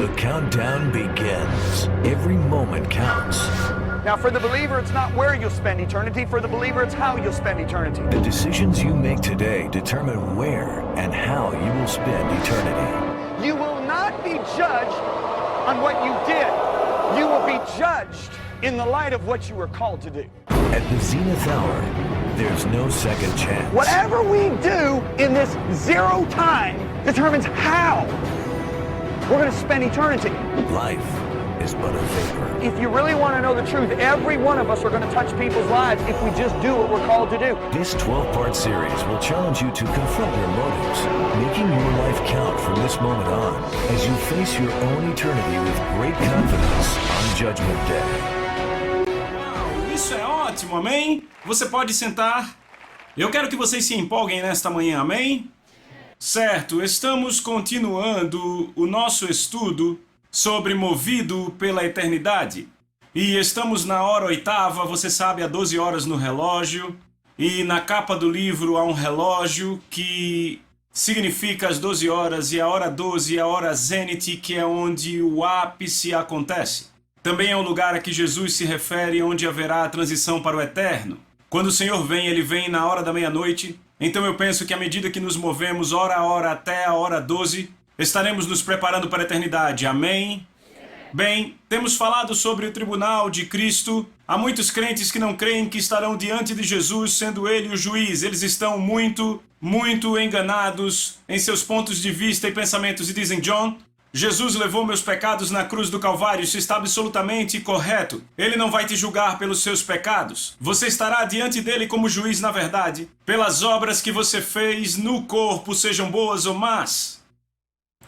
The countdown begins. Every moment counts. Now, for the believer, it's not where you'll spend eternity. For the believer, it's how you'll spend eternity. The decisions you make today determine where and how you will spend eternity. You will not be judged on what you did. You will be judged in the light of what you were called to do. At the zenith hour, there's no second chance. Whatever we do in this zero time determines how we're going to spend eternity. Life is but a vapor. If you really want to know the truth, every one of us are going to touch people's lives if we just do what we're called to do. This 12-part series will challenge you to confront your motives, making your life count from this moment on as you face your own eternity with great confidence on Judgment Day. Uau, isso é ótimo, amém? Você pode sentar. Eu quero que vocês se empolguem nesta manhã, amém? Certo, estamos continuando o nosso estudo sobre Movido pela Eternidade. E estamos na hora 8ª, você sabe, há 12 horas no relógio. E na capa do livro há um relógio que significa as 12 horas, e a hora 12 é a hora zênite, que é onde o ápice acontece. Também é um lugar a que Jesus se refere, onde haverá a transição para o eterno. Quando o Senhor vem, Ele vem na hora da meia-noite. Então eu penso que à medida que nos movemos hora a hora até a hora 12, estaremos nos preparando para a eternidade. Amém? Bem, temos falado sobre o tribunal de Cristo. Há muitos crentes que não creem que estarão diante de Jesus, sendo Ele o juiz. Eles estão muito enganados em seus pontos de vista e pensamentos e dizem: John, Jesus levou meus pecados na cruz do Calvário, isso está absolutamente correto. Ele não vai te julgar pelos seus pecados. Você estará diante dele como juiz na verdade, pelas obras que você fez no corpo, sejam boas ou más.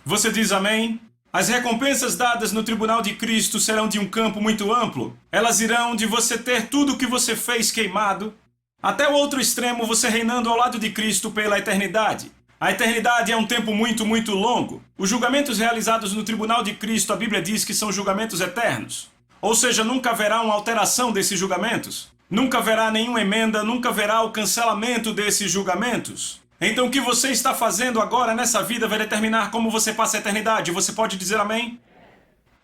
Você diz amém? As recompensas dadas no tribunal de Cristo serão de um campo muito amplo. Elas irão de você ter tudo o que você fez queimado, até o outro extremo, você reinando ao lado de Cristo pela eternidade. A eternidade é um tempo muito longo. Os julgamentos realizados no tribunal de Cristo, a Bíblia diz que são julgamentos eternos. Ou seja, nunca haverá uma alteração desses julgamentos. Nunca haverá nenhuma emenda, nunca haverá o cancelamento desses julgamentos. Então o que você está fazendo agora nessa vida vai determinar como você passa a eternidade. Você pode dizer amém?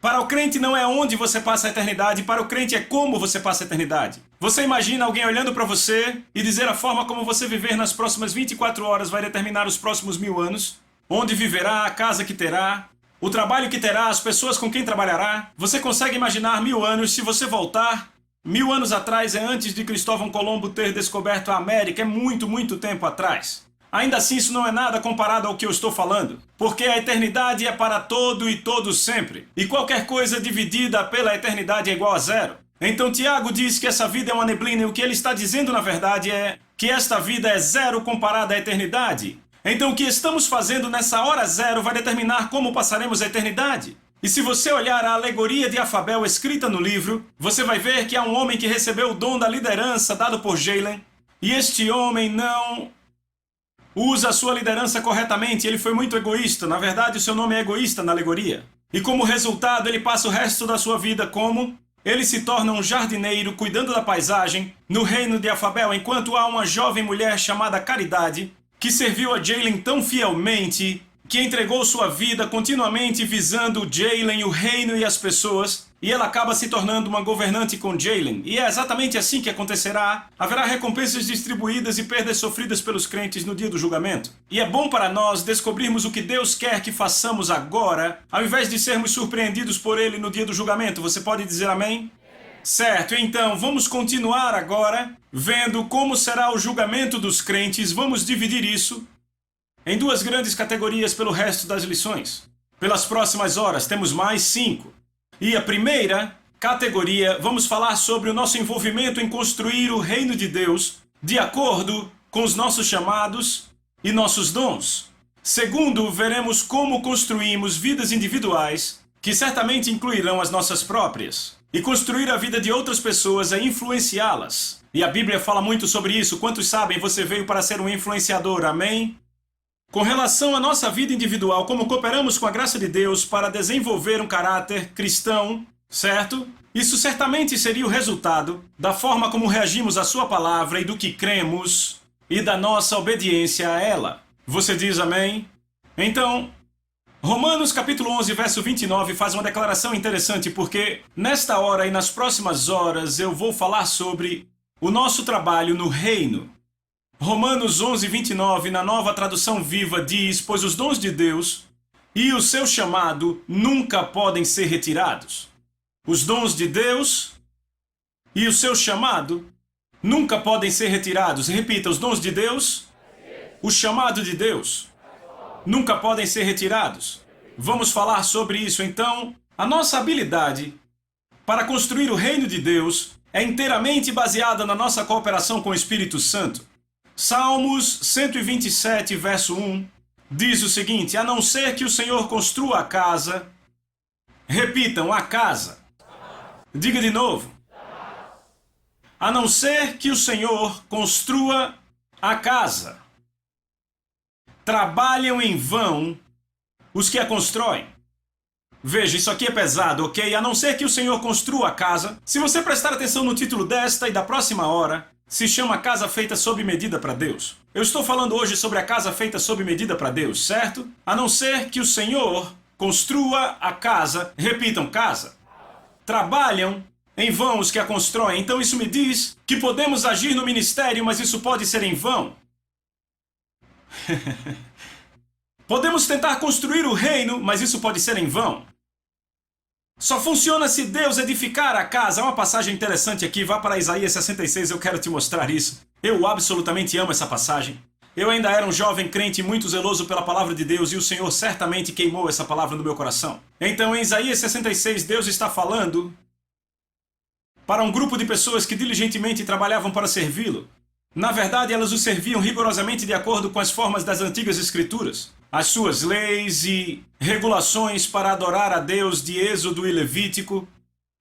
Para o crente não é onde você passa a eternidade, para o crente é como você passa a eternidade. Você imagina alguém olhando para você e dizer a forma como você viver nas próximas 24 horas vai determinar os próximos 1000 anos? Onde viverá, a casa que terá, o trabalho que terá, as pessoas com quem trabalhará? Você consegue imaginar 1000 anos se você voltar? 1000 anos atrás é antes de Cristóvão Colombo ter descoberto a América, é muito tempo atrás. Ainda assim, isso não é nada comparado ao que eu estou falando, porque a eternidade é para todo e todos sempre, e qualquer coisa dividida pela eternidade é igual a zero. Então Tiago diz que essa vida é uma neblina, e o que ele está dizendo na verdade é que esta vida é zero comparada à eternidade. Então o que estamos fazendo nessa hora zero vai determinar como passaremos a eternidade. E se você olhar a alegoria de Afabel escrita no livro, você vai ver que há um homem que recebeu o dom da liderança dado por Jalen, e este homem não usa a sua liderança corretamente, ele foi muito egoísta. Na verdade, o seu nome é egoísta na alegoria. E como resultado, ele passa o resto da sua vida como? Ele se torna um jardineiro cuidando da paisagem no reino de Afabel, enquanto há uma jovem mulher chamada Caridade, que serviu a Jalen tão fielmente, que entregou sua vida continuamente visando Jalen, o reino e as pessoas, e ela acaba se tornando uma governante com Jalen. E é exatamente assim que acontecerá. Haverá recompensas distribuídas e perdas sofridas pelos crentes no dia do julgamento. E é bom para nós descobrirmos o que Deus quer que façamos agora, ao invés de sermos surpreendidos por Ele no dia do julgamento. Você pode dizer amém? Certo, então vamos continuar agora, vendo como será o julgamento dos crentes. Vamos dividir isso em 2 grandes categorias pelo resto das lições. Pelas próximas horas, temos mais 5. E a primeira categoria, vamos falar sobre o nosso envolvimento em construir o reino de Deus de acordo com os nossos chamados e nossos dons. Segundo, veremos como construímos vidas individuais, que certamente incluirão as nossas próprias. E construir a vida de outras pessoas é influenciá-las. E a Bíblia fala muito sobre isso. Quantos sabem, você veio para ser um influenciador, amém? Com relação à nossa vida individual, como cooperamos com a graça de Deus para desenvolver um caráter cristão, certo? Isso certamente seria o resultado da forma como reagimos à sua palavra e do que cremos e da nossa obediência a ela. Você diz amém? Então, Romanos capítulo 11, verso 29 faz uma declaração interessante, porque nesta hora e nas próximas horas eu vou falar sobre o nosso trabalho no reino. Romanos 11, 29, na Nova Tradução Viva, diz: pois os dons de Deus e o seu chamado nunca podem ser retirados. Os dons de Deus e o seu chamado nunca podem ser retirados. Repita: os dons de Deus, o chamado de Deus, nunca podem ser retirados. Vamos falar sobre isso. Então, a nossa habilidade para construir o reino de Deus é inteiramente baseada na nossa cooperação com o Espírito Santo. Salmos 127, verso 1, diz o seguinte: a não ser que o Senhor construa a casa, repitam, a casa. Diga de novo. A não ser que o Senhor construa a casa, trabalham em vão os que a constroem. Veja, isso aqui é pesado, ok? A não ser que o Senhor construa a casa. Se você prestar atenção no título desta e da próxima hora, se chama Casa Feita Sob Medida para Deus. Eu estou falando hoje sobre a casa feita sob medida para Deus, certo? A não ser que o Senhor construa a casa, repitam, casa. Trabalham em vão os que a constroem. Então isso me diz que podemos agir no ministério, mas isso pode ser em vão. Podemos tentar construir o reino, mas isso pode ser em vão. Só funciona se Deus edificar a casa. Há uma passagem interessante aqui, vá para Isaías 66, eu quero te mostrar isso. Eu absolutamente amo essa passagem. Eu ainda era um jovem crente muito zeloso pela palavra de Deus e o Senhor certamente queimou essa palavra no meu coração. Então em Isaías 66, Deus está falando para um grupo de pessoas que diligentemente trabalhavam para servi-lo. Na verdade, elas o serviam rigorosamente de acordo com as formas das antigas escrituras. As suas leis e regulações para adorar a Deus de Êxodo e Levítico.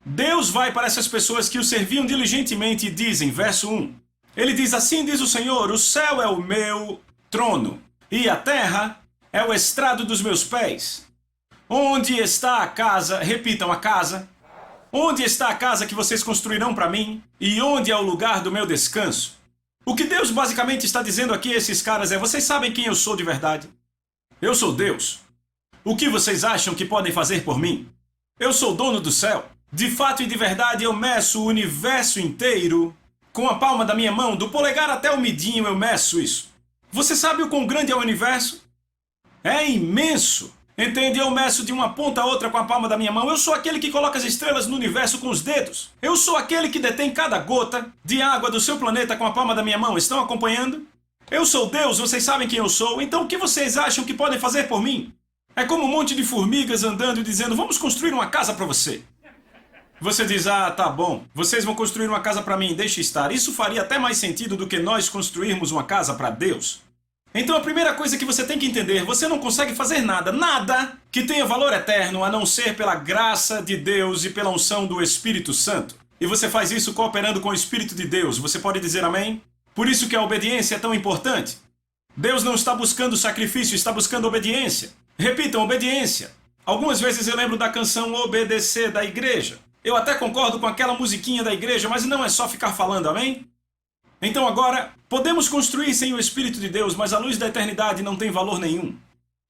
Deus vai para essas pessoas que o serviam diligentemente e dizem, verso 1, ele diz: assim diz o Senhor, o céu é o meu trono, e a terra é o estrado dos meus pés. Onde está a casa, repitam, a casa, onde está a casa que vocês construirão para mim, e onde é o lugar do meu descanso? O que Deus basicamente está dizendo aqui a esses caras é: vocês sabem quem eu sou de verdade? Eu sou Deus. O que vocês acham que podem fazer por mim? Eu sou dono do céu. De fato e de verdade eu meço o universo inteiro com a palma da minha mão, do polegar até o midinho eu meço isso. Você sabe o quão grande é o universo? É imenso. Entende? Eu meço de uma ponta a outra com a palma da minha mão. Eu sou aquele que coloca as estrelas no universo com os dedos. Eu sou aquele que detém cada gota de água do seu planeta com a palma da minha mão. Estão acompanhando? Eu sou Deus, vocês sabem quem eu sou. Então o que vocês acham que podem fazer por mim? É como um monte de formigas andando e dizendo: vamos construir uma casa para você. Você diz: ah, tá bom, vocês vão construir uma casa para mim, deixe estar. Isso faria até mais sentido do que nós construirmos uma casa para Deus. Então a primeira coisa que você tem que entender: você não consegue fazer nada que tenha valor eterno a não ser pela graça de Deus e pela unção do Espírito Santo. E você faz isso cooperando com o Espírito de Deus. Você pode dizer amém? Por isso que a obediência é tão importante. Deus não está buscando sacrifício, está buscando obediência. Repitam, obediência. Algumas vezes eu lembro da canção Obedecer da igreja. Eu até concordo com aquela musiquinha da igreja, mas não é só ficar falando, amém? Então agora, podemos construir sem o Espírito de Deus, mas a luz da eternidade não tem valor nenhum.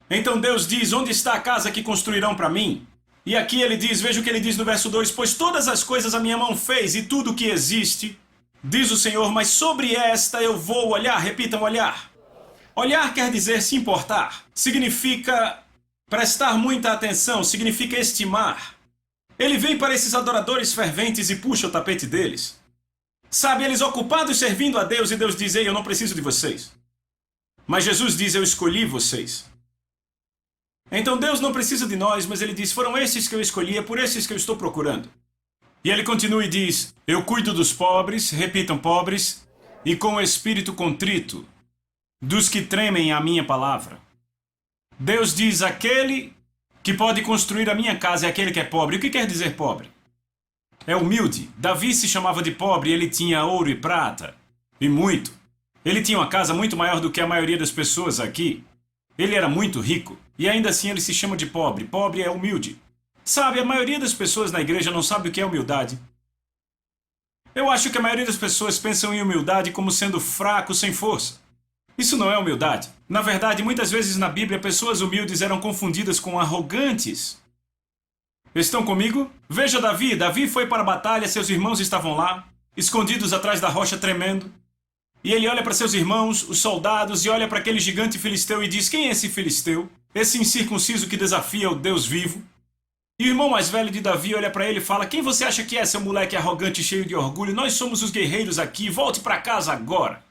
Então Deus diz: onde está a casa que construirão para mim? E aqui ele diz, veja o que ele diz no verso 2, pois todas as coisas a minha mão fez e tudo o que existe, diz o Senhor, mas sobre esta eu vou olhar. Repitam, olhar. Olhar quer dizer se importar. Significa prestar muita atenção, significa estimar. Ele vem para esses adoradores ferventes e puxa o tapete deles. Sabe, eles ocupados servindo a Deus, e Deus diz: ei, eu não preciso de vocês. Mas Jesus diz: eu escolhi vocês. Então Deus não precisa de nós, mas ele diz: foram esses que eu escolhi, é por esses que eu estou procurando. E ele continua e diz: eu cuido dos pobres, repitam, pobres, e com o espírito contrito, dos que tremem a minha palavra. Deus diz: aquele que pode construir a minha casa é aquele que é pobre. O que quer dizer pobre? É humilde. Davi se chamava de pobre, ele tinha ouro e prata, e muito. Ele tinha uma casa muito maior do que a maioria das pessoas aqui. Ele era muito rico, e ainda assim ele se chama de pobre. Pobre é humilde. Sabe, a maioria das pessoas na igreja não sabe o que é humildade. Eu acho que a maioria das pessoas pensam em humildade como sendo fraco, sem força. Isso não é humildade. Na verdade, muitas vezes na Bíblia, pessoas humildes eram confundidas com arrogantes. Estão comigo? Veja Davi. Davi foi para a batalha, seus irmãos estavam lá, escondidos atrás da rocha tremendo. E ele olha para seus irmãos, os soldados, e olha para aquele gigante filisteu e diz: quem é esse filisteu? Esse incircunciso que desafia o Deus vivo? E o irmão mais velho de Davi olha para ele e fala: quem você acha que é, seu moleque arrogante e cheio de orgulho? Nós somos os guerreiros aqui, volte para casa agora.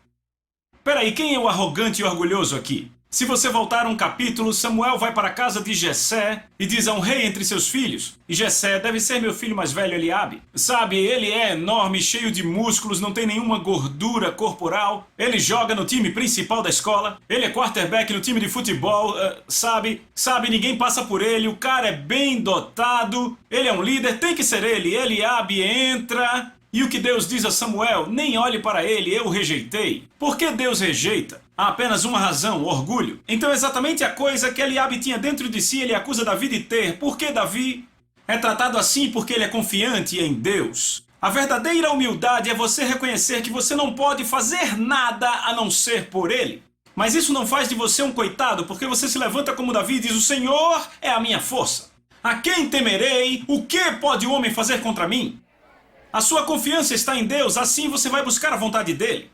Peraí, quem é o arrogante e orgulhoso aqui? Se você voltar um capítulo, Samuel vai para a casa de Jessé e diz a um rei entre seus filhos: e Jessé deve ser meu filho mais velho, Eliabe. Sabe, ele é enorme, cheio de músculos, não tem nenhuma gordura corporal. Ele joga no time principal da escola. Ele é quarterback no time de futebol. Sabe, ninguém passa por ele. O cara é bem dotado. Ele é um líder, tem que ser ele. Eliabe entra. E o que Deus diz a Samuel? Nem olhe para ele, eu o rejeitei. Por que Deus rejeita? Há apenas uma razão: orgulho. Então exatamente a coisa que Eliabe tinha dentro de si, ele acusa Davi de ter. Por que Davi é tratado assim? Porque ele é confiante em Deus. A verdadeira humildade é você reconhecer que você não pode fazer nada a não ser por ele. Mas isso não faz de você um coitado, porque você se levanta como Davi e diz: o Senhor é a minha força. A quem temerei? O que pode o homem fazer contra mim? A sua confiança está em Deus, assim você vai buscar a vontade dele.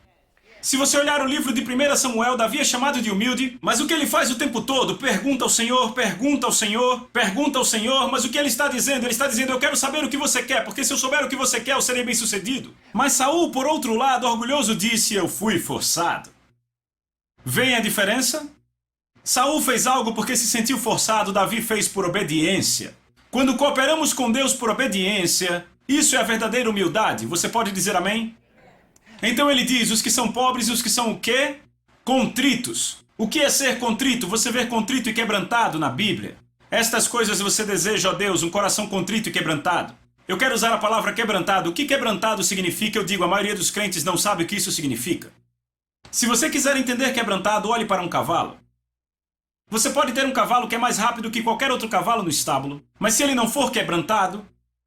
Se você olhar o livro de 1 Samuel, Davi é chamado de humilde, mas o que ele faz o tempo todo? Pergunta ao Senhor, pergunta ao Senhor, pergunta ao Senhor, mas o que ele está dizendo? Ele está dizendo: eu quero saber o que você quer, porque se eu souber o que você quer, eu serei bem sucedido. Mas Saul, por outro lado, orgulhoso, disse: eu fui forçado. Vem a diferença? Saul fez algo porque se sentiu forçado, Davi fez por obediência. Quando cooperamos com Deus por obediência, isso é a verdadeira humildade. Você pode dizer amém? Então ele diz: os que são pobres e os que são o quê? Contritos. O que é ser contrito? Você vê contrito e quebrantado na Bíblia. Estas coisas você deseja, ó Deus, um coração contrito e quebrantado. Eu quero usar a palavra quebrantado. O que quebrantado significa? Eu digo, a maioria dos crentes não sabe o que isso significa. Se você quiser entender quebrantado, olhe para um cavalo. Você pode ter um cavalo que é mais rápido que qualquer outro cavalo no estábulo, mas se ele não for quebrantado,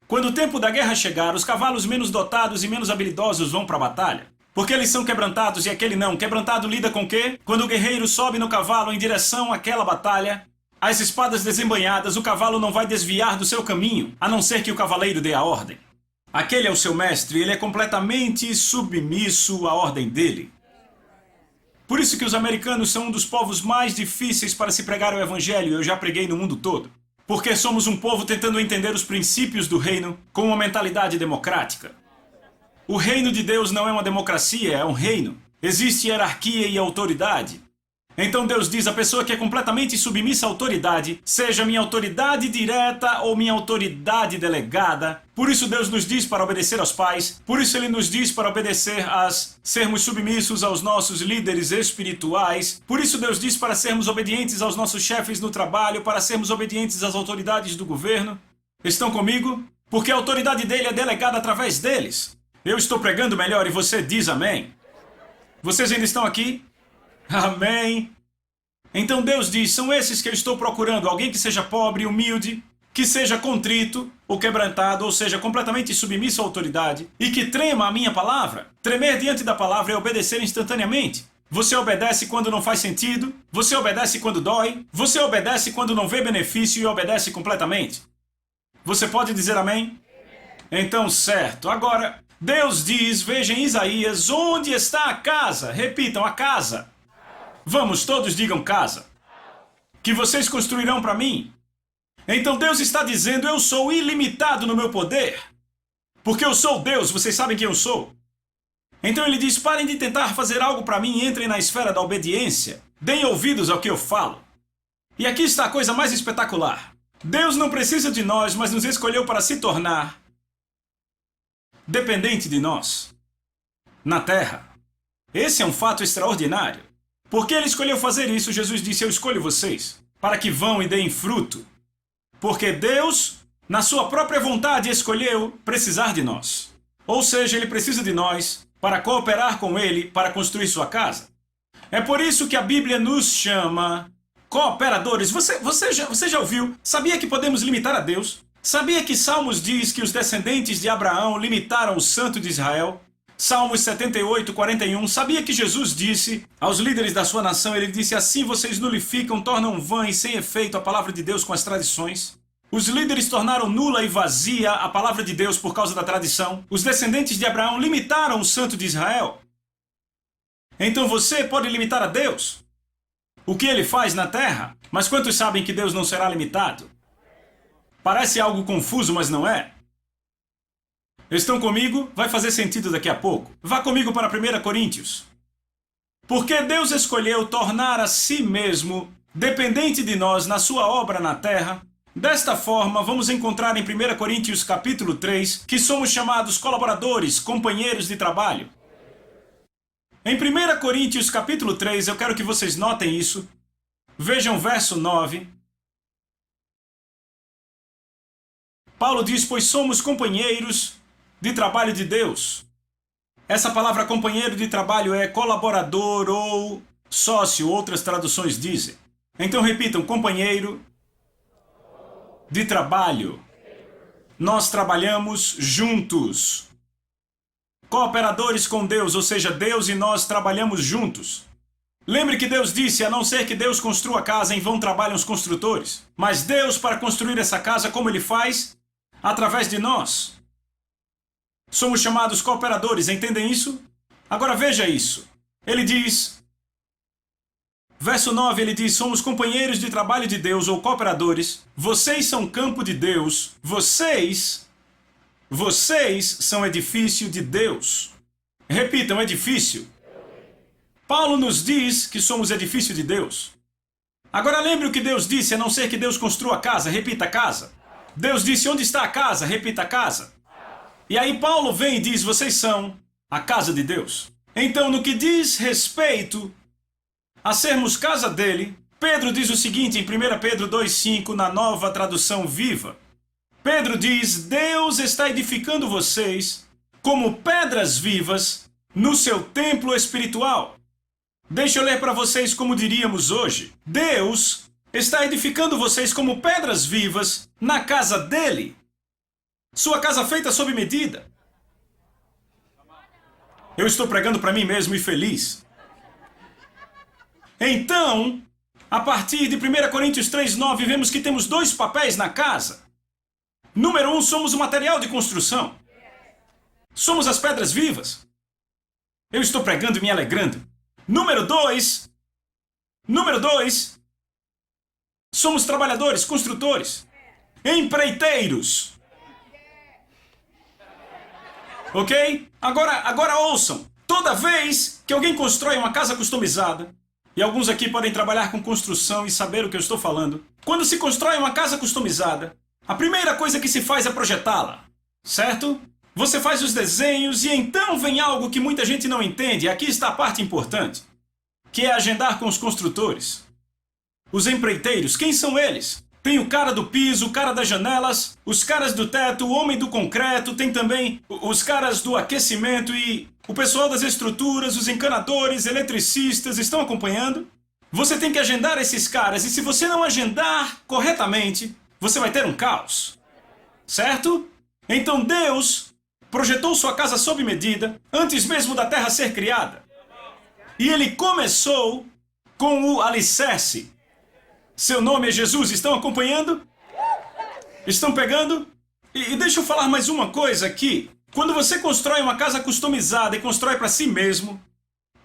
quando o tempo da guerra chegar, os cavalos menos dotados e menos habilidosos vão para a batalha. Porque eles são quebrantados e aquele não. Quebrantado lida com o quê? Quando o guerreiro sobe no cavalo em direção àquela batalha, as espadas desembanhadas, o cavalo não vai desviar do seu caminho, a não ser que o cavaleiro dê a ordem. Aquele é o seu mestre, ele é completamente submisso à ordem dele. Por isso que os americanos são um dos povos mais difíceis para se pregar o evangelho. Eu já preguei no mundo todo. Porque somos um povo tentando entender os princípios do reino com uma mentalidade democrática. O reino de Deus não é uma democracia, é um reino. Existe hierarquia e autoridade. Então Deus diz: a pessoa que é completamente submissa à autoridade, seja minha autoridade direta ou minha autoridade delegada. Por isso Deus nos diz para obedecer aos pais. Por isso Ele nos diz para obedecer sermos submissos aos nossos líderes espirituais. Por isso Deus diz para sermos obedientes aos nossos chefes no trabalho, para sermos obedientes às autoridades do governo. Estão comigo? Porque a autoridade dele é delegada através deles. Eu estou pregando melhor e você diz amém. Vocês ainda estão aqui? Amém. Então Deus diz: são esses que eu estou procurando. Alguém que seja pobre, humilde, que seja contrito ou quebrantado, ou seja, completamente submisso à autoridade, e que trema a minha palavra. Tremer diante da palavra é obedecer instantaneamente. Você obedece quando não faz sentido, você obedece quando dói, você obedece quando não vê benefício e obedece completamente. Você pode dizer amém? Então, certo. Agora, Deus diz, veja em Isaías: onde está a casa? Repitam, a casa. Vamos, todos digam casa. Que vocês construirão para mim. Então Deus está dizendo: eu sou ilimitado no meu poder. Porque eu sou Deus, vocês sabem quem eu sou. Então ele diz: parem de tentar fazer algo para mim e entrem na esfera da obediência. Deem ouvidos ao que eu falo. E aqui está a coisa mais espetacular. Deus não precisa de nós, mas nos escolheu para se tornar dependente de nós. Na terra. Esse é um fato extraordinário. Porque ele escolheu fazer isso, Jesus disse: eu escolho vocês, para que vão e deem fruto. Porque Deus, na sua própria vontade, escolheu precisar de nós. Ou seja, ele precisa de nós para cooperar com ele para construir sua casa. É por isso que a Bíblia nos chama cooperadores. Você já ouviu? Sabia que podemos limitar a Deus? Sabia que Salmos diz que os descendentes de Abraão limitaram o Santo de Israel? Salmos 78, 41. Sabia que Jesus disse aos líderes da sua nação, ele disse assim: vocês nulificam, tornam vã e sem efeito a palavra de Deus com as tradições. Os líderes tornaram nula e vazia a palavra de Deus por causa da tradição. Os descendentes de Abraão limitaram o santo de Israel. Então você pode limitar a Deus, o que ele faz na terra, mas quantos sabem que Deus não será limitado? Parece algo confuso, mas não é. Estão comigo? Vai fazer sentido daqui a pouco. Vá comigo para 1 Coríntios. Porque Deus escolheu tornar a si mesmo dependente de nós na sua obra na terra. Desta forma, vamos encontrar em 1 Coríntios capítulo 3 que somos chamados colaboradores, companheiros de trabalho. Em 1 Coríntios capítulo 3, eu quero que vocês notem isso. Vejam o verso 9. Paulo diz: pois somos companheiros de trabalho de Deus. Essa palavra companheiro de trabalho é colaborador ou sócio, outras traduções dizem. Então repitam: companheiro de trabalho. Nós trabalhamos juntos. Cooperadores com Deus, ou seja, Deus e nós trabalhamos juntos. Lembre que Deus disse: a não ser que Deus construa a casa, em vão trabalham os construtores. Mas Deus, para construir essa casa, como Ele faz? Através de nós. Somos chamados cooperadores, entendem isso? Agora veja isso. Ele diz, verso 9, ele diz: somos companheiros de trabalho de Deus ou cooperadores. Vocês são campo de Deus. Vocês são edifício de Deus. Repitam: edifício. Paulo nos diz que somos edifício de Deus. Agora lembre o que Deus disse: a não ser que Deus construa a casa. Repita: casa. Deus disse: onde está a casa? Repita: casa. E aí Paulo vem e diz: vocês são a casa de Deus. Então, no que diz respeito a sermos casa dele, Pedro diz o seguinte em 1 Pedro 2,5, na Nova Tradução Viva. Pedro diz: Deus está edificando vocês como pedras vivas no seu templo espiritual. Deixa eu ler para vocês como diríamos hoje. Deus está edificando vocês como pedras vivas na casa dele. Sua casa feita sob medida. Eu estou pregando para mim mesmo e feliz. Então, a partir de 1 Coríntios 3,9, vemos que temos dois papéis na casa. Número 1, somos o material de construção. Somos as pedras vivas. Eu estou pregando e me alegrando. Número 2, somos trabalhadores, construtores, empreiteiros. Ok? Agora ouçam. Toda vez que alguém constrói uma casa customizada, e alguns aqui podem trabalhar com construção e saber o que eu estou falando. Quando se constrói uma casa customizada, a primeira coisa que se faz é projetá-la, certo? Você faz os desenhos e então vem algo que muita gente não entende. Aqui está a parte importante, que é agendar com os construtores. Os empreiteiros, quem são eles? Tem o cara do piso, o cara das janelas, os caras do teto, o homem do concreto, tem também os caras do aquecimento e o pessoal das estruturas, os encanadores, eletricistas, estão acompanhando? Você tem que agendar esses caras e se você não agendar corretamente, você vai ter um caos, certo? Então Deus projetou sua casa sob medida antes mesmo da terra ser criada. E Ele começou com o alicerce. Seu nome é Jesus, estão acompanhando? Estão pegando? E deixa eu falar mais uma coisa aqui. Quando você constrói uma casa customizada e constrói para si mesmo,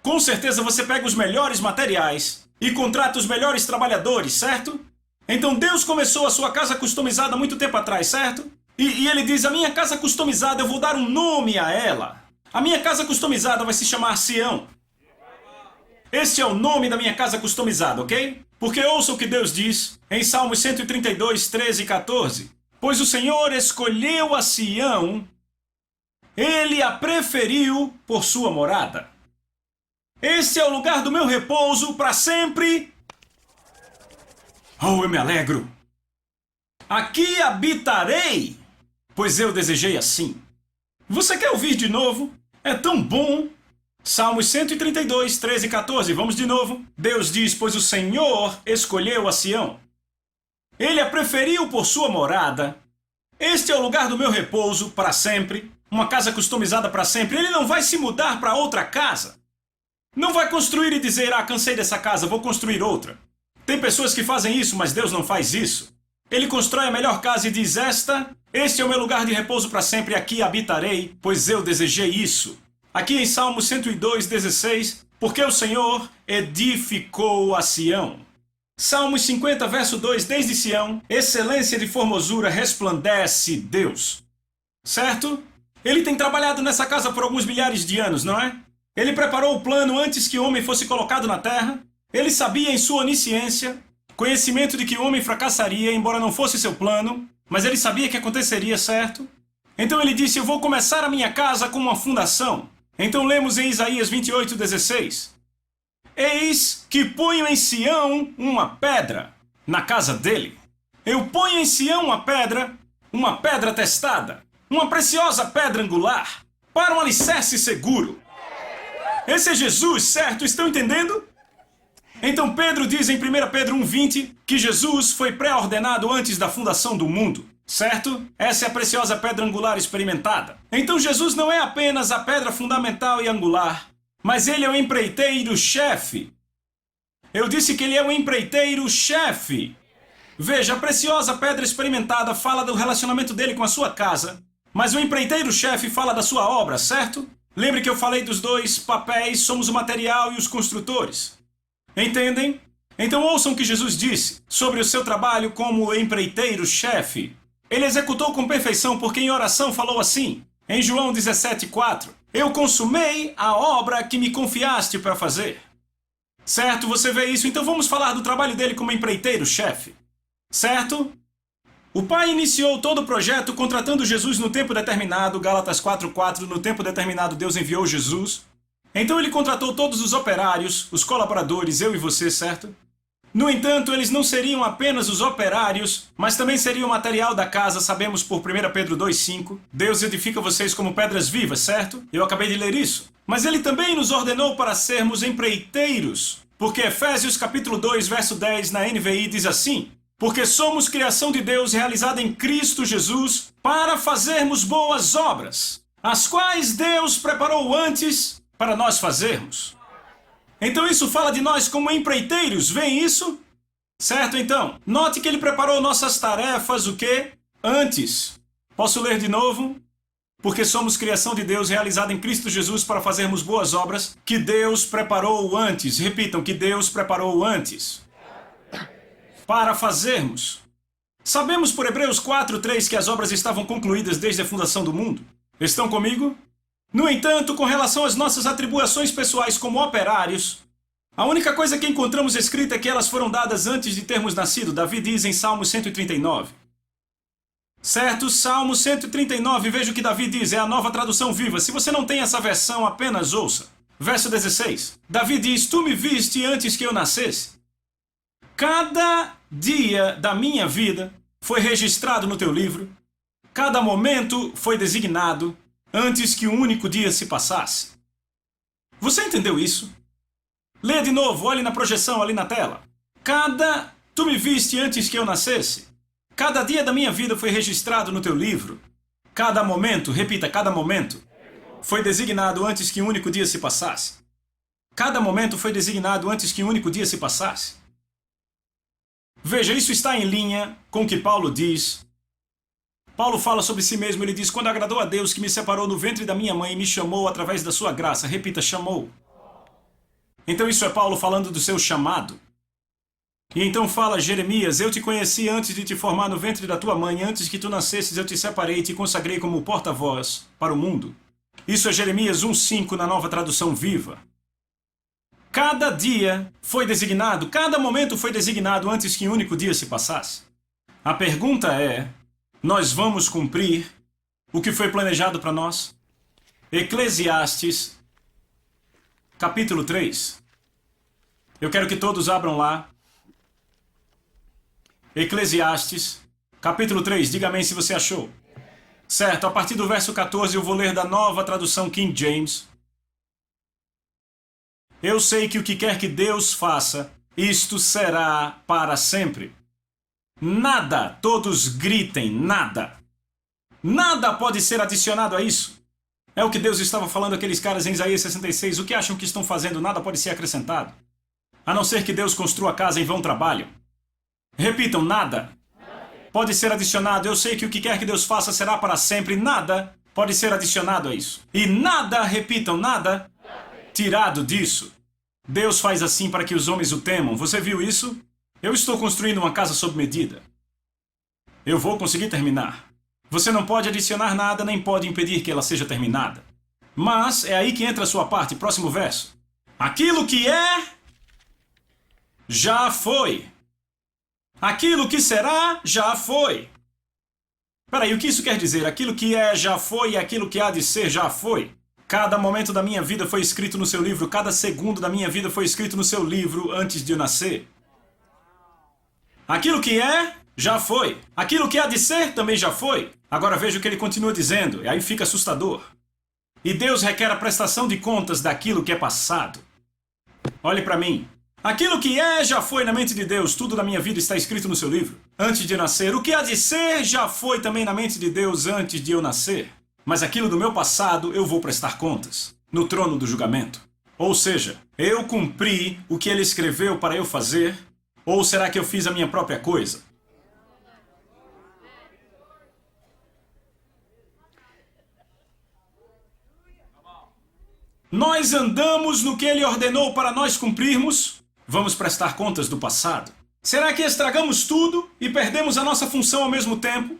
com certeza você pega os melhores materiais e contrata os melhores trabalhadores, certo? Então Deus começou a sua casa customizada há muito tempo atrás, certo? E Ele diz: a minha casa customizada, eu vou dar um nome a ela. A minha casa customizada vai se chamar Sião. Este é o nome da minha casa customizada, ok? Porque ouça o que Deus diz em Salmos 132, 13 e 14. Pois o Senhor escolheu a Sião, Ele a preferiu por sua morada. Este é o lugar do meu repouso para sempre. Oh, eu me alegro. Aqui habitarei, pois eu desejei assim. Você quer ouvir de novo? É tão bom. Salmos 132, 13 e 14, vamos de novo. Deus diz: pois o Senhor escolheu a Sião. Ele a preferiu por sua morada. Este é o lugar do meu repouso para sempre. uma casa customizada para sempre. Ele não vai se mudar para outra casa. Não vai construir e dizer, cansei dessa casa, vou construir outra. Tem pessoas que fazem isso, mas Deus não faz isso. Ele constrói a melhor casa e diz, este é o meu lugar de repouso para sempre, aqui habitarei, pois eu desejei isso. Aqui em Salmo 102:16, porque o Senhor edificou a Sião. Salmos 50, verso 2, desde Sião, excelência de formosura resplandece Deus. Certo? Ele tem trabalhado nessa casa por alguns milhares de anos, não é? Ele preparou o plano antes que o homem fosse colocado na terra. Ele sabia em sua onisciência, conhecimento de que o homem fracassaria, embora não fosse seu plano, mas ele sabia que aconteceria, certo? Então ele disse, eu vou começar a minha casa com uma fundação. Então lemos em Isaías 28:16. Eis que ponho em Sião uma pedra na casa dele. Eu ponho em Sião uma pedra testada, uma preciosa pedra angular, para um alicerce seguro. Esse é Jesus, certo? Estão entendendo? Então Pedro diz em 1 Pedro 1:20 que Jesus foi pré-ordenado antes da fundação do mundo, certo? Essa é a preciosa pedra angular experimentada. Então Jesus não é apenas a pedra fundamental e angular, mas ele é o empreiteiro-chefe. Eu disse que ele é o empreiteiro-chefe. Veja, a preciosa pedra experimentada fala do relacionamento dele com a sua casa, mas o empreiteiro-chefe fala da sua obra, certo? Lembre que eu falei dos dois papéis, somos o material e os construtores. Entendem? Então ouçam o que Jesus disse sobre o seu trabalho como empreiteiro-chefe. Ele executou com perfeição porque em oração falou assim, em João 17:4, eu consumei a obra que me confiaste para fazer. Certo? Você vê isso? Então vamos falar do trabalho dele como empreiteiro-chefe. Certo? O Pai iniciou todo o projeto contratando Jesus no tempo determinado, Gálatas 4:4, no tempo determinado Deus enviou Jesus. Então ele contratou todos os operários, os colaboradores, eu e você, certo? No entanto, eles não seriam apenas os operários, mas também seriam o material da casa, sabemos por 1 Pedro 2:5. Deus edifica vocês como pedras vivas, certo? Eu acabei de ler isso. Mas ele também nos ordenou para sermos empreiteiros, porque Efésios capítulo 2, verso 10 na NVI diz assim, porque somos criação de Deus realizada em Cristo Jesus para fazermos boas obras, as quais Deus preparou antes para nós fazermos. Então isso fala de nós como empreiteiros, vem isso? Certo, então? Note que ele preparou nossas tarefas, o quê? Antes. Posso ler de novo? Porque somos criação de Deus realizada em Cristo Jesus para fazermos boas obras que Deus preparou antes. Repitam, que Deus preparou antes. Para fazermos. Sabemos por Hebreus 4:3 que as obras estavam concluídas desde a fundação do mundo. Estão comigo? No entanto, com relação às nossas atribuições pessoais como operários, a única coisa que encontramos escrita é que elas foram dadas antes de termos nascido. Davi diz em Salmo 139. Certo? Salmo 139, veja o que Davi diz, é a nova tradução viva. Se você não tem essa versão, apenas ouça. Verso 16. Davi diz, tu me viste antes que eu nascesse. Cada dia da minha vida foi registrado no teu livro. Cada momento foi designado antes que um único dia se passasse. Você entendeu isso? Leia de novo, olhe na projeção ali na tela. Tu me viste antes que eu nascesse. Cada dia da minha vida foi registrado no teu livro. Cada momento, repita, cada momento, foi designado antes que um único dia se passasse. Cada momento foi designado antes que um único dia se passasse. Veja, isso está em linha com o que Paulo diz. Paulo fala sobre si mesmo, ele diz, quando agradou a Deus que me separou no ventre da minha mãe e me chamou através da sua graça. Repita, chamou. Então isso é Paulo falando do seu chamado. E então fala Jeremias, eu te conheci antes de te formar no ventre da tua mãe, antes que tu nascesses eu te separei e te consagrei como porta-voz para o mundo. Isso é Jeremias 1:5 na nova tradução viva. Cada dia foi designado, cada momento foi designado antes que um único dia se passasse. A pergunta é, nós vamos cumprir o que foi planejado para nós? Eclesiastes, capítulo 3. Eu quero que todos abram lá. Eclesiastes, capítulo 3. Diga amém se você achou. Certo, a partir do verso 14 eu vou ler da nova tradução King James. Eu sei que o que quer que Deus faça, isto será para sempre. Nada, todos gritem, nada. Nada pode ser adicionado a isso. É o que Deus estava falando àqueles caras em Isaías 66. O que acham que estão fazendo? Nada pode ser acrescentado. A não ser que Deus construa a casa, em vão trabalham. Repitam, nada pode ser adicionado. Eu sei que o que quer que Deus faça será para sempre. Nada pode ser adicionado a isso. E nada, repitam, nada tirado disso. Deus faz assim para que os homens o temam. Você viu isso? Eu estou construindo uma casa sob medida. Eu vou conseguir terminar. Você não pode adicionar nada, nem pode impedir que ela seja terminada. Mas é aí que entra a sua parte. Próximo verso. Aquilo que é, já foi. Aquilo que será, já foi. Peraí, o que isso quer dizer? Aquilo que é, já foi, e aquilo que há de ser, já foi. Cada momento da minha vida foi escrito no seu livro. Cada segundo da minha vida foi escrito no seu livro antes de eu nascer. Aquilo que é, já foi. Aquilo que há de ser, também já foi. Agora veja o que ele continua dizendo, e aí fica assustador. E Deus requer a prestação de contas daquilo que é passado. Olhe para mim. Aquilo que é, já foi na mente de Deus. Tudo da minha vida está escrito no seu livro antes de nascer. O que há de ser, já foi também na mente de Deus antes de eu nascer. Mas aquilo do meu passado, eu vou prestar contas. No trono do julgamento. Ou seja, eu cumpri o que ele escreveu para eu fazer? Ou será que eu fiz a minha própria coisa? Nós andamos no que ele ordenou para nós cumprirmos? Vamos prestar contas do passado. Será que estragamos tudo e perdemos a nossa função ao mesmo tempo?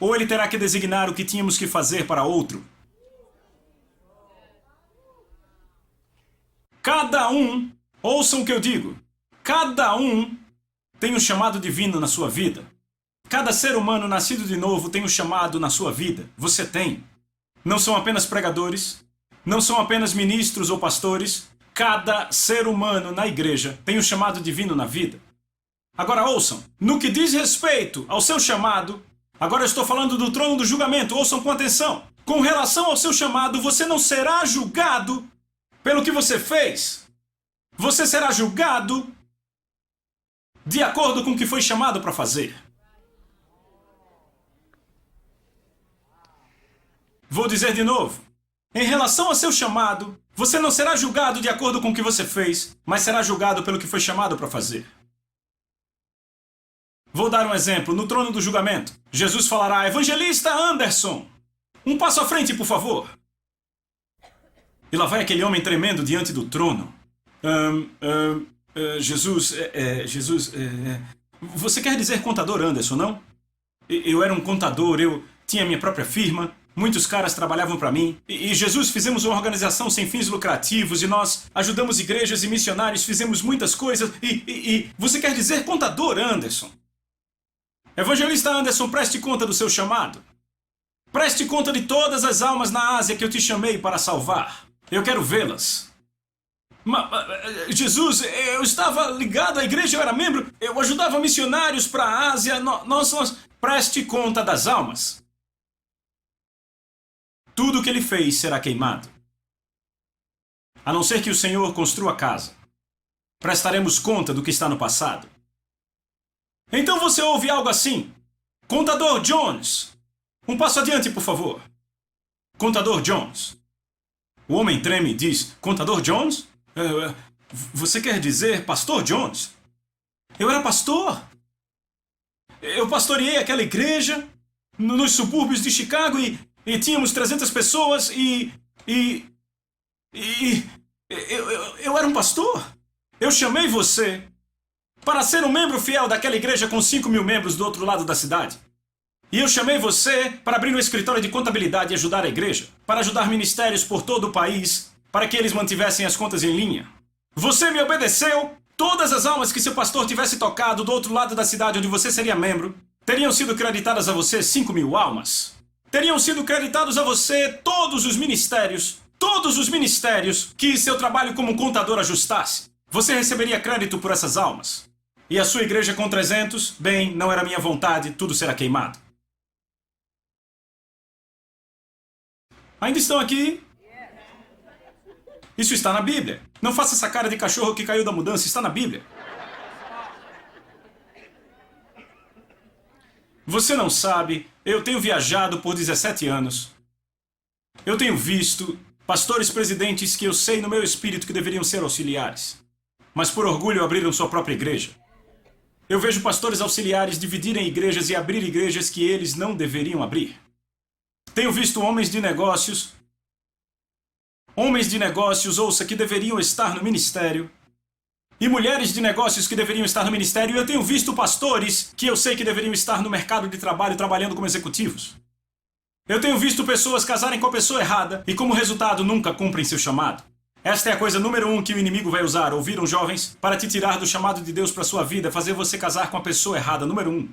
Ou ele terá que designar o que tínhamos que fazer para outro? Cada um, ouçam o que eu digo, cada um tem um chamado divino na sua vida. Cada ser humano nascido de novo tem um chamado na sua vida. Você tem. Não são apenas pregadores, não são apenas ministros ou pastores. Cada ser humano na igreja tem um chamado divino na vida. Agora ouçam, no que diz respeito ao seu chamado, agora eu estou falando do trono do julgamento, ouçam com atenção. Com relação ao seu chamado, você não será julgado pelo que você fez. Você será julgado de acordo com o que foi chamado para fazer. Vou dizer de novo. Em relação ao seu chamado, você não será julgado de acordo com o que você fez, mas será julgado pelo que foi chamado para fazer. Vou dar um exemplo. No trono do julgamento, Jesus falará: Evangelista Anderson, um passo à frente, por favor. E lá vai aquele homem tremendo diante do trono. Jesus, você quer dizer contador Anderson, não? Eu era um contador, eu tinha minha própria firma. Muitos caras trabalhavam para mim. E Jesus, fizemos uma organização sem fins lucrativos e nós ajudamos igrejas e missionários, fizemos muitas coisas. E você quer dizer contador Anderson? Evangelista Anderson, preste conta do seu chamado. Preste conta de todas as almas na Ásia que eu te chamei para salvar. Eu quero vê-las. Jesus, eu estava ligado à igreja, eu era membro, eu ajudava missionários para a Ásia. Preste conta das almas. Tudo o que ele fez será queimado. A não ser que o Senhor construa a casa. Prestaremos conta do que está no passado. Então você ouve algo assim: Contador Jones, um passo adiante, por favor. Contador Jones. O homem treme e diz: Contador Jones? Você quer dizer Pastor Jones? Eu era pastor. Eu pastoreei aquela igreja nos subúrbios de Chicago e tínhamos 300 pessoas eu era um pastor. Eu chamei você para ser um membro fiel daquela igreja com 5.000 membros do outro lado da cidade. E eu chamei você para abrir um escritório de contabilidade e ajudar a igreja, para ajudar ministérios por todo o país, para que eles mantivessem as contas em linha. Você me obedeceu. Todas as almas que seu pastor tivesse tocado do outro lado da cidade onde você seria membro, teriam sido creditadas a você 5.000 almas. Teriam sido creditados a você todos os ministérios que seu trabalho como contador ajustasse. Você receberia crédito por essas almas. E a sua igreja com 300, bem, não era minha vontade, tudo será queimado. Ainda estão aqui? Isso está na Bíblia. Não faça essa cara de cachorro que caiu da mudança, está na Bíblia. Você não sabe, eu tenho viajado por 17 anos. Eu tenho visto pastores presidentes que eu sei no meu espírito que deveriam ser auxiliares, mas por orgulho abriram sua própria igreja. Eu vejo pastores auxiliares dividirem igrejas e abrir igrejas que eles não deveriam abrir. Tenho visto homens de negócios, ouça, que deveriam estar no ministério, e mulheres de negócios que deveriam estar no ministério, e eu tenho visto pastores que eu sei que deveriam estar no mercado de trabalho trabalhando como executivos. Eu tenho visto pessoas casarem com a pessoa errada e, como resultado, nunca cumprem seu chamado. Esta é a coisa número 1 que o inimigo vai usar, ouviram, jovens? Para te tirar do chamado de Deus para sua vida, fazer você casar com a pessoa errada, número 1.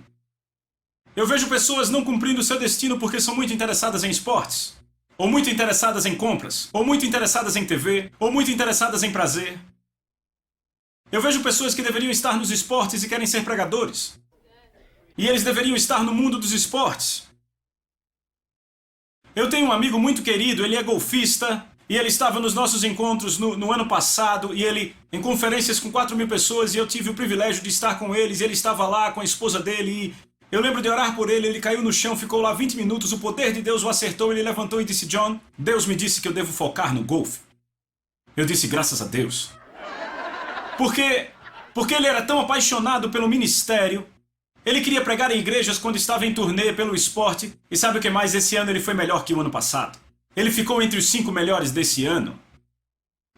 Eu vejo pessoas não cumprindo seu destino porque são muito interessadas em esportes, ou muito interessadas em compras, ou muito interessadas em TV, ou muito interessadas em prazer. Eu vejo pessoas que deveriam estar nos esportes e querem ser pregadores. E eles deveriam estar no mundo dos esportes. Eu tenho um amigo muito querido, ele é golfista, e ele estava nos nossos encontros no ano passado, e ele, em conferências com 4.000 pessoas, e eu tive o privilégio de estar com eles, e ele estava lá com a esposa dele, e eu lembro de orar por ele, ele caiu no chão, ficou lá 20 minutos, o poder de Deus o acertou, ele levantou e disse, John, Deus me disse que eu devo focar no golfe. Eu disse, graças a Deus. Porque ele era tão apaixonado pelo ministério. Ele queria pregar em igrejas quando estava em turnê pelo esporte. E sabe o que mais? Esse ano ele foi melhor que o ano passado. Ele ficou entre os 5 melhores desse ano.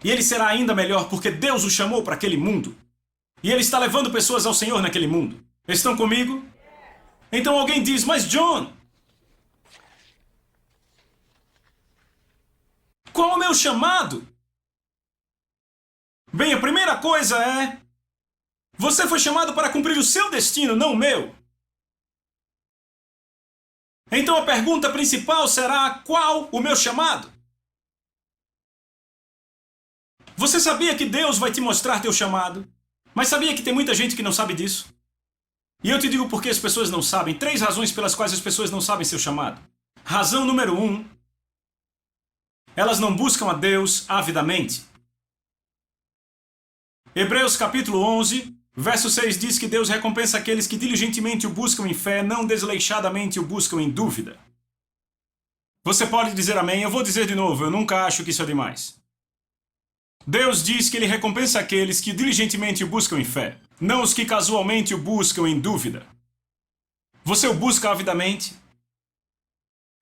E ele será ainda melhor porque Deus o chamou para aquele mundo. E ele está levando pessoas ao Senhor naquele mundo. Estão comigo? Então alguém diz, mas John, qual é o meu chamado? Bem, a primeira coisa é, você foi chamado para cumprir o seu destino, não o meu. Então a pergunta principal será, qual o meu chamado? Você sabia que Deus vai te mostrar teu chamado? Mas sabia que tem muita gente que não sabe disso? E eu te digo por que as pessoas não sabem. 3 razões pelas quais as pessoas não sabem seu chamado. Razão número 1. Elas não buscam a Deus avidamente. Hebreus capítulo 11, verso 6 diz que Deus recompensa aqueles que diligentemente o buscam em fé, não desleixadamente o buscam em dúvida. Você pode dizer amém? Eu vou dizer de novo, eu nunca acho que isso é demais. Deus diz que Ele recompensa aqueles que diligentemente o buscam em fé, não os que casualmente o buscam em dúvida. Você o busca avidamente?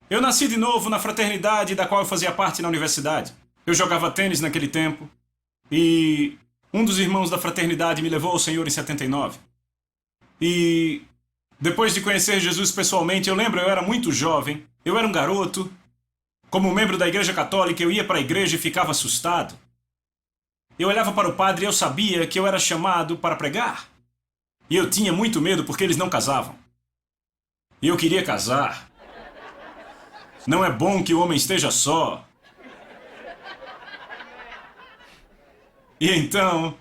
Eu nasci de novo na fraternidade da qual eu fazia parte na universidade. Eu jogava tênis naquele tempo e um dos irmãos da fraternidade me levou ao Senhor em 79. E depois de conhecer Jesus pessoalmente, eu lembro, eu era muito jovem, eu era um garoto. Como membro da Igreja Católica, eu ia para a igreja e ficava assustado. Eu olhava para o padre e eu sabia que eu era chamado para pregar. E eu tinha muito medo porque eles não casavam. E eu queria casar. Não é bom que o homem esteja só. E então,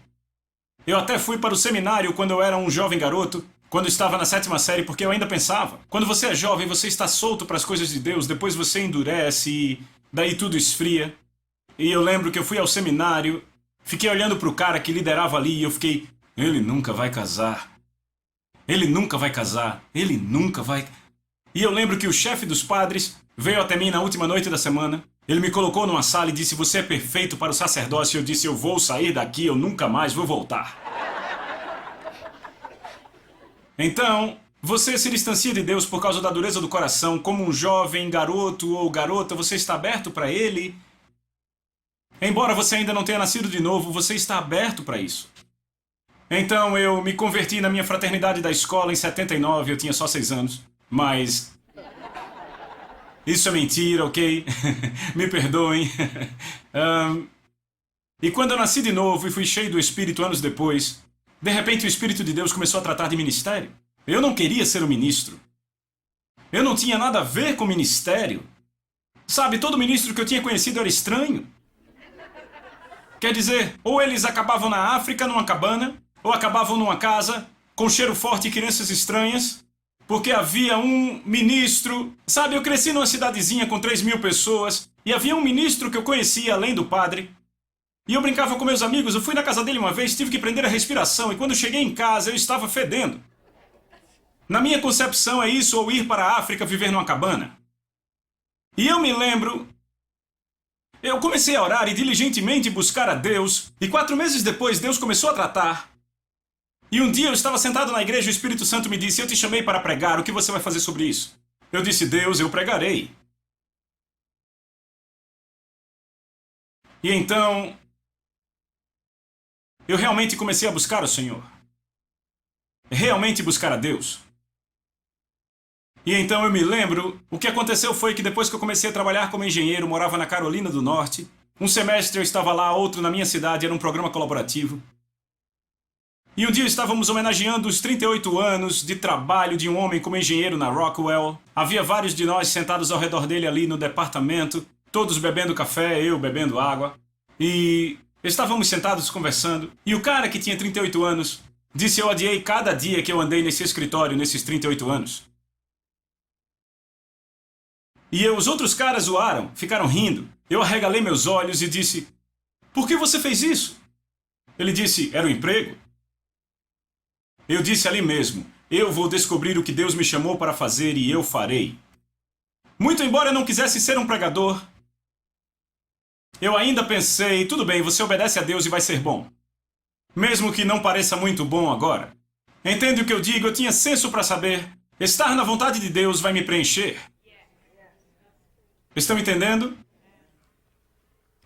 eu até fui para o seminário quando eu era um jovem garoto, quando estava na 7ª série, porque eu ainda pensava. Quando você é jovem, você está solto para as coisas de Deus, depois você endurece e daí tudo esfria. E eu lembro que eu fui ao seminário, fiquei olhando para o cara que liderava ali e eu fiquei, ele nunca vai casar. Ele nunca vai casar. Ele nunca vai... E eu lembro que o chefe dos padres veio até mim na última noite da semana. Ele me colocou numa sala e disse, você é perfeito para o sacerdócio. Eu disse, eu vou sair daqui, eu nunca mais vou voltar. Então, você se distancia de Deus por causa da dureza do coração. Como um jovem, garoto ou garota, você está aberto para Ele. Embora você ainda não tenha nascido de novo, você está aberto para isso. Então, eu me converti na minha fraternidade da escola em 79, eu tinha só 6 anos. Mas... isso é mentira, ok? Me perdoem. E quando eu nasci de novo e fui cheio do Espírito anos depois, de repente o Espírito de Deus começou a tratar de ministério. Eu não queria ser um ministro. Eu não tinha nada a ver com ministério. Sabe, todo ministro que eu tinha conhecido era estranho. Quer dizer, ou eles acabavam na África, numa cabana, ou acabavam numa casa com cheiro forte e crianças estranhas, porque havia um ministro... Sabe, eu cresci numa cidadezinha com 3.000 pessoas, e havia um ministro que eu conhecia, além do padre, e eu brincava com meus amigos, eu fui na casa dele uma vez, tive que prender a respiração, e quando eu cheguei em casa, eu estava fedendo. Na minha concepção é isso, ou ir para a África viver numa cabana. E eu me lembro Eu comecei a orar e diligentemente buscar a Deus, e 4 meses depois Deus começou a tratar. E um dia eu estava sentado na igreja e o Espírito Santo me disse: eu te chamei para pregar, o que você vai fazer sobre isso? Eu disse: Deus, eu pregarei. E então, eu realmente comecei a buscar o Senhor. Realmente buscar a Deus. E então eu me lembro, o que aconteceu foi que depois que eu comecei a trabalhar como engenheiro, morava na Carolina do Norte. Um semestre eu estava lá, outro na minha cidade, era um programa colaborativo. E um dia estávamos homenageando os 38 anos de trabalho de um homem como engenheiro na Rockwell. Havia vários de nós sentados ao redor dele ali no departamento, todos bebendo café, eu bebendo água. E estávamos sentados conversando. E o cara que tinha 38 anos disse: eu odiei cada dia que eu andei nesse escritório nesses 38 anos. E os outros caras zoaram, ficaram rindo. Eu arregalei meus olhos e disse: por que você fez isso? Ele disse: era o emprego. Eu disse ali mesmo: eu vou descobrir o que Deus me chamou para fazer e eu farei. Muito embora eu não quisesse ser um pregador, eu ainda pensei: tudo bem, você obedece a Deus e vai ser bom. Mesmo que não pareça muito bom agora. Entende o que eu digo? Eu tinha senso para saber. Estar na vontade de Deus vai me preencher. Estão entendendo?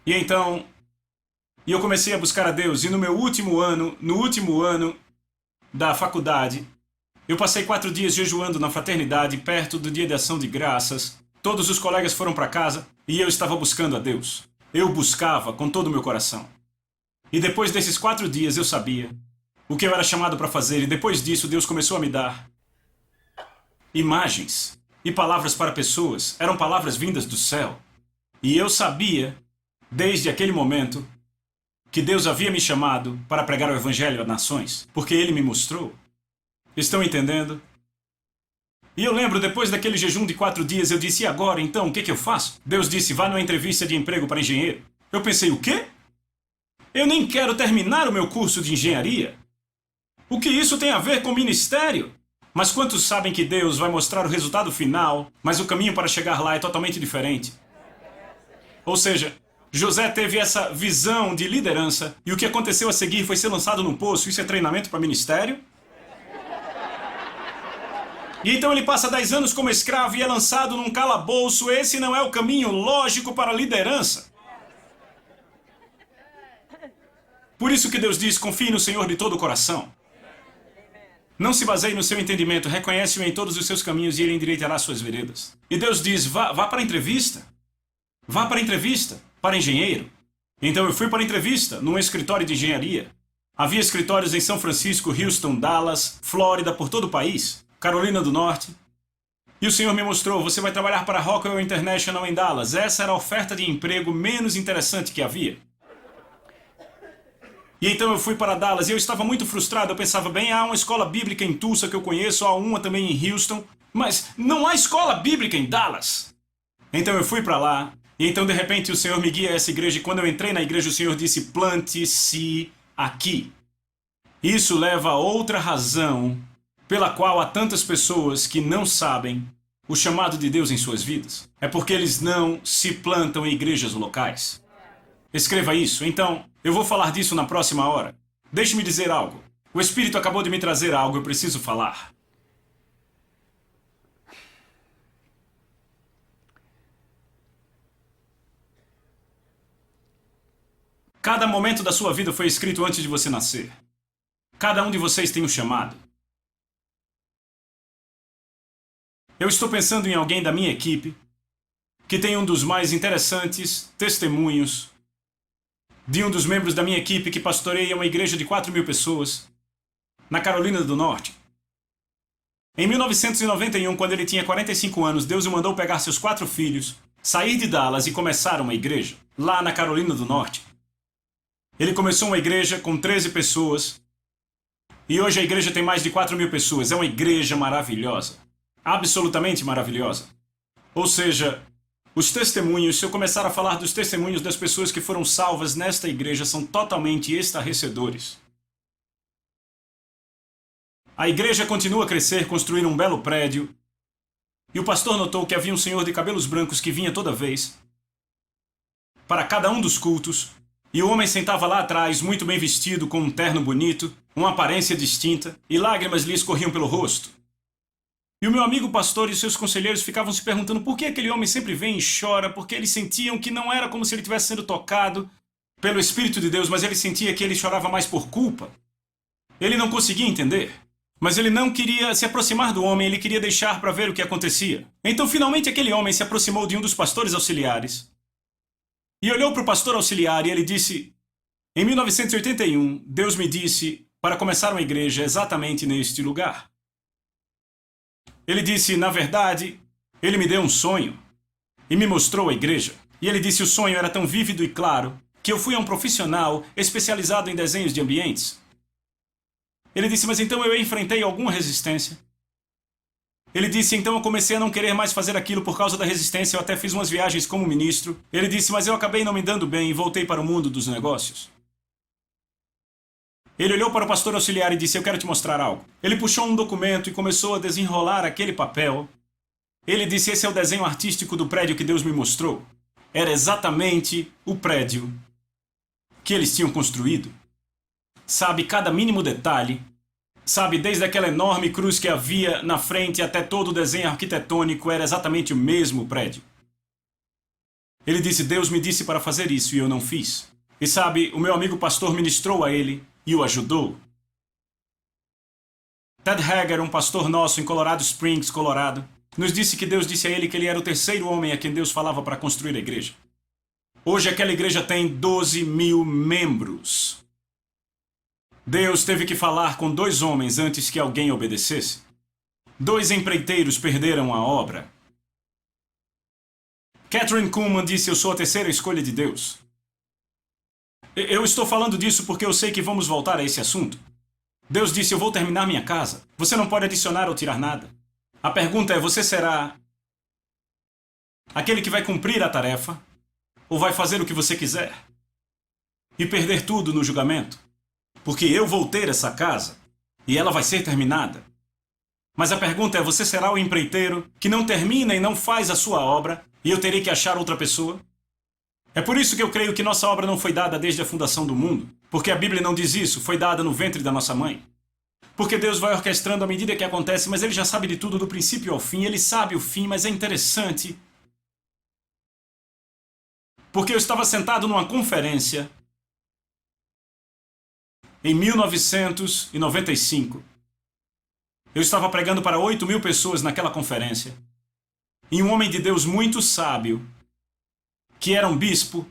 E então, eu comecei a buscar a Deus, e no último ano da faculdade, eu passei 4 dias jejuando na fraternidade, perto do Dia de Ação de Graças. Todos os colegas foram para casa, e eu estava buscando a Deus. Eu buscava com todo o meu coração. E depois desses 4 dias eu sabia o que eu era chamado para fazer, e depois disso Deus começou a me dar imagens e palavras para pessoas. Eram palavras vindas do céu. E eu sabia, desde aquele momento, que Deus havia me chamado para pregar o Evangelho a nações, porque Ele me mostrou. Estão entendendo? E eu lembro, depois daquele jejum de 4 dias, eu disse: e agora, então, o que eu faço? Deus disse: vá numa entrevista de emprego para engenheiro. Eu pensei: o quê? Eu nem quero terminar o meu curso de engenharia. O que isso tem a ver com ministério? Mas quantos sabem que Deus vai mostrar o resultado final, mas o caminho para chegar lá é totalmente diferente? Ou seja, José teve essa visão de liderança, e o que aconteceu a seguir foi ser lançado num poço. Isso é treinamento para ministério? E então ele passa 10 anos como escravo e é lançado num calabouço. Esse não é o caminho lógico para a liderança. Por isso que Deus diz: confie no Senhor de todo o coração. Não se baseie no seu entendimento, reconhece-o em todos os seus caminhos e Ele endireitará suas veredas. E Deus diz: vá para a entrevista. Vá para a entrevista, para engenheiro. Então eu fui para a entrevista, num escritório de engenharia. Havia escritórios em São Francisco, Houston, Dallas, Flórida, por todo o país, Carolina do Norte. E o Senhor me mostrou: você vai trabalhar para a Rockwell International em Dallas. Essa era a oferta de emprego menos interessante que havia. E então eu fui para Dallas e eu estava muito frustrado. Eu pensava: bem, há uma escola bíblica em Tulsa que eu conheço, há uma também em Houston, mas não há escola bíblica em Dallas. Então eu fui para lá, e então de repente o Senhor me guia a essa igreja, e quando eu entrei na igreja o Senhor disse: plante-se aqui. Isso leva a outra razão pela qual há tantas pessoas que não sabem o chamado de Deus em suas vidas. É porque eles não se plantam em igrejas locais. Escreva isso. Então, eu vou falar disso na próxima hora. Deixe-me dizer algo. O Espírito acabou de me trazer algo, eu preciso falar. Cada momento da sua vida foi escrito antes de você nascer. Cada um de vocês tem um chamado. Eu estou pensando em alguém da minha equipe que tem um dos mais interessantes testemunhos de um dos membros da minha equipe que pastoreia uma igreja de 4.000 pessoas na Carolina do Norte. Em 1991, quando ele tinha 45 anos, Deus o mandou pegar seus 4 filhos, sair de Dallas e começar uma igreja lá na Carolina do Norte. Ele começou uma igreja com 13 pessoas e hoje a igreja tem mais de 4.000 pessoas. É uma igreja maravilhosa, absolutamente maravilhosa. Ou seja, os testemunhos, se eu começar a falar dos testemunhos das pessoas que foram salvas nesta igreja, são totalmente estarrecedores. A igreja continua a crescer, construir um belo prédio. E o pastor notou que havia um senhor de cabelos brancos que vinha toda vez. para cada um dos cultos, e o homem sentava lá atrás, muito bem vestido, com um terno bonito, uma aparência distinta, e lágrimas lhe escorriam pelo rosto. E o meu amigo pastor e seus conselheiros ficavam se perguntando por que aquele homem sempre vem e chora, porque eles sentiam que não era como se ele estivesse sendo tocado pelo Espírito de Deus, mas ele sentia que ele chorava mais por culpa. Ele não conseguia entender, mas ele não queria se aproximar do homem, ele queria deixar para ver o que acontecia. Então, finalmente, aquele homem se aproximou de um dos pastores auxiliares e olhou para o pastor auxiliar e ele disse: em 1981, Deus me disse para começar uma igreja exatamente neste lugar. Ele disse, na verdade, ele me deu um sonho e me mostrou a igreja. E ele disse, o sonho era tão vívido e claro que eu fui a um profissional especializado em desenhos de ambientes. Ele disse, mas então eu enfrentei alguma resistência. Ele disse, então eu comecei a não querer mais fazer aquilo por causa da resistência, eu até fiz umas viagens como ministro. Ele disse, mas eu acabei não me dando bem e voltei para o mundo dos negócios. Ele olhou para o pastor auxiliar e disse, eu quero te mostrar algo. Ele puxou um documento e começou a desenrolar aquele papel. Ele disse, esse é o desenho artístico do prédio que Deus me mostrou. Era exatamente o prédio que eles tinham construído. Sabe, cada mínimo detalhe. Sabe, desde aquela enorme cruz que havia na frente até todo o desenho arquitetônico era exatamente o mesmo prédio. Ele disse, Deus me disse para fazer isso e eu não fiz. E sabe, o meu amigo pastor ministrou a ele e o ajudou. Ted Hager, um pastor nosso em Colorado Springs, Colorado, nos disse que Deus disse a ele que ele era o terceiro homem a quem Deus falava para construir a igreja. Hoje aquela igreja tem 12 mil membros. Deus teve que falar com 2 homens antes que alguém obedecesse. 2 empreiteiros perderam a obra. Catherine Kuhlman disse, eu sou a terceira escolha de Deus. Eu estou falando disso porque eu sei que vamos voltar a esse assunto. Deus disse, eu vou terminar minha casa. Você não pode adicionar ou tirar nada. A pergunta é, você será aquele que vai cumprir a tarefa ou vai fazer o que você quiser e perder tudo no julgamento? Porque eu vou ter essa casa e ela vai ser terminada. Mas a pergunta é, você será o empreiteiro que não termina e não faz a sua obra e eu terei que achar outra pessoa? É por isso que eu creio que nossa obra não foi dada desde a fundação do mundo. Porque a Bíblia não diz isso, foi dada no ventre da nossa mãe. Porque Deus vai orquestrando à medida que acontece, mas Ele já sabe de tudo do princípio ao fim. Ele sabe o fim, mas é interessante. Porque eu estava sentado numa conferência em 1995. Eu estava pregando para 8.000 pessoas naquela conferência. E um homem de Deus muito sábio, que era um bispo,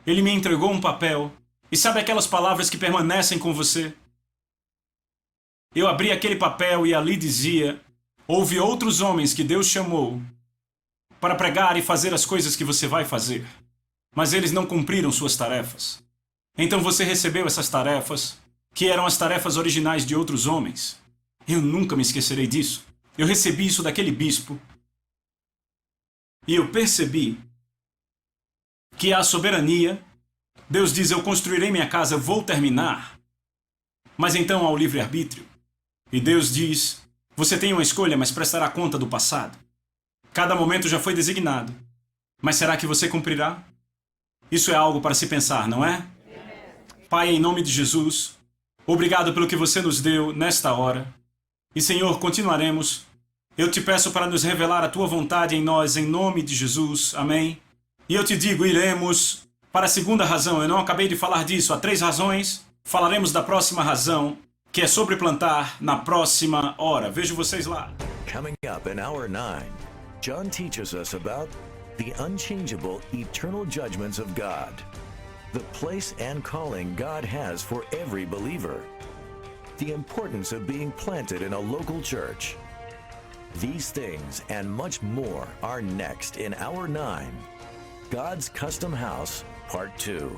ele me entregou um papel. E sabe aquelas palavras que permanecem com você? Eu abri aquele papel e ali dizia, houve outros homens que Deus chamou para pregar e fazer as coisas que você vai fazer, mas eles não cumpriram suas tarefas. Então você recebeu essas tarefas, que eram as tarefas originais de outros homens. Eu nunca me esquecerei disso. Eu recebi isso daquele bispo. E eu percebi que a soberania, Deus diz, eu construirei minha casa, vou terminar. Mas então há o livre-arbítrio. E Deus diz, você tem uma escolha, mas prestará conta do passado. Cada momento já foi designado. Mas será que você cumprirá? Isso é algo para se pensar, não é? Pai, em nome de Jesus, obrigado pelo que você nos deu nesta hora. E Senhor, continuaremos. Eu te peço para nos revelar a tua vontade em nós, em nome de Jesus. Amém. E eu te digo, iremos para a segunda razão. Eu não acabei de falar disso. Há 3 razões. Falaremos da próxima razão, que é sobre plantar na próxima hora. Vejo vocês lá. Coming up in hour 9, John teaches us about the unchangeable, eternal judgments of God, the place and calling God has for every believer, the importance of being planted in a local church. These things and much more are next in hour 9. God's Custom House, Part 2.